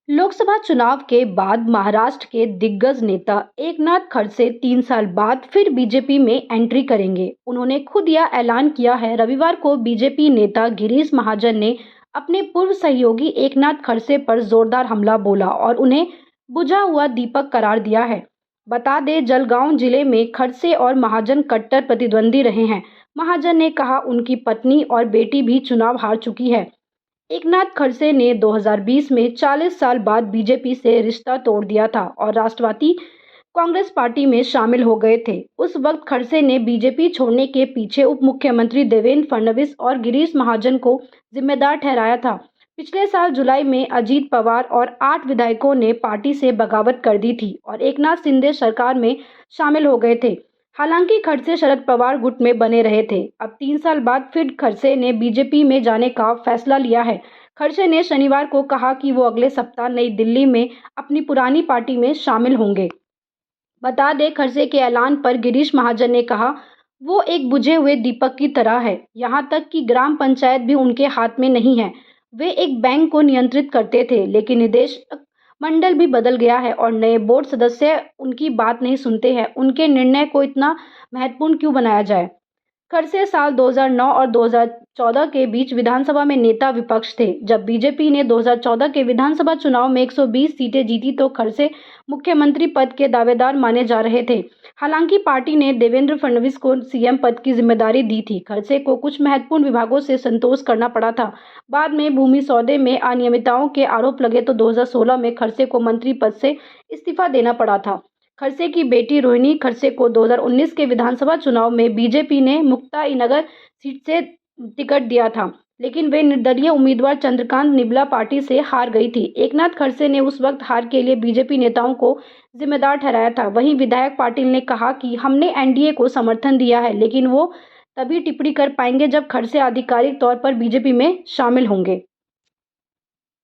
लोकसभा चुनाव के बाद महाराष्ट्र के दिग्गज नेता एकनाथ खड़से 3 साल बाद फिर बीजेपी में एंट्री करेंगे। उन्होंने खुद यह ऐलान किया है। रविवार को बीजेपी नेता गिरीश महाजन ने अपने पूर्व सहयोगी एकनाथ खड़से पर जोरदार हमला बोला और उन्हें बुझा हुआ दीपक करार दिया है। बता दें, जलगांव जिले में खड़से और महाजन कट्टर प्रतिद्वंदी रहे हैं। महाजन ने कहा उनकी पत्नी और बेटी भी चुनाव हार चुकी है। एकनाथ खड़से ने 2020 में 40 साल बाद बीजेपी से रिश्ता तोड़ दिया था और राष्ट्रवादी कांग्रेस पार्टी में शामिल हो गए थे। उस वक्त खड़से ने बीजेपी छोड़ने के पीछे उप मुख्यमंत्री देवेंद्र फडणवीस और गिरीश महाजन को जिम्मेदार ठहराया था। पिछले साल जुलाई में अजीत पवार और 8 विधायकों ने पार्टी से बगावत कर दी थी और एकनाथ शिंदे सरकार में शामिल हो गए थे। हालांकि खड़से शरद पवार गुट में बने रहे थे। अब 3 साल बाद फिर खड़से ने बीजेपी में जाने का फैसला लिया है। खड़से ने शनिवार को कहा कि वो अगले सप्ताह नई दिल्ली में अपनी पुरानी पार्टी में शामिल होंगे। बता दें, खड़से के ऐलान पर गिरीश महाजन ने कहा, वो एक बुझे हुए दीपक की तरह है। यहाँ तक कि ग्राम पंचायत भी उनके हाथ में नहीं है। वे एक बैंक को नियंत्रित करते थे, लेकिन निदेशक मंडल भी बदल गया है और नए बोर्ड सदस्य उनकी बात नहीं सुनते हैं। उनके निर्णय को इतना महत्वपूर्ण क्यों बनाया जाए? खड़से साल 2009 और 2014 के बीच विधानसभा में नेता विपक्ष थे। जब बीजेपी ने 2014 के विधानसभा चुनाव में 120 सीटें जीती तो खड़से मुख्यमंत्री पद के दावेदार माने जा रहे थे। हालांकि पार्टी ने देवेंद्र फडणवीस को सीएम पद की जिम्मेदारी दी थी। खड़से को कुछ महत्वपूर्ण विभागों से संतोष करना पड़ा था। बाद में भूमि सौदे में अनियमितताओं के आरोप लगे तो 2016 में खड़से को मंत्री पद से इस्तीफा देना पड़ा था। खड़से की बेटी रोहिणी खड़से को 2019 के विधानसभा चुनाव में बीजेपी ने मुक्ताईनगर सीट से टिकट दिया था, लेकिन वे निर्दलीय उम्मीदवार चंद्रकांत निबला पार्टी से हार गई थी। एकनाथ खड़से ने उस वक्त हार के लिए बीजेपी नेताओं को जिम्मेदार ठहराया था। वहीं विधायक पाटिल ने कहा कि हमने एनडीए को समर्थन दिया है, लेकिन वो तभी टिप्पणी कर पाएंगे जब खड़से आधिकारिक तौर पर बीजेपी में शामिल होंगे।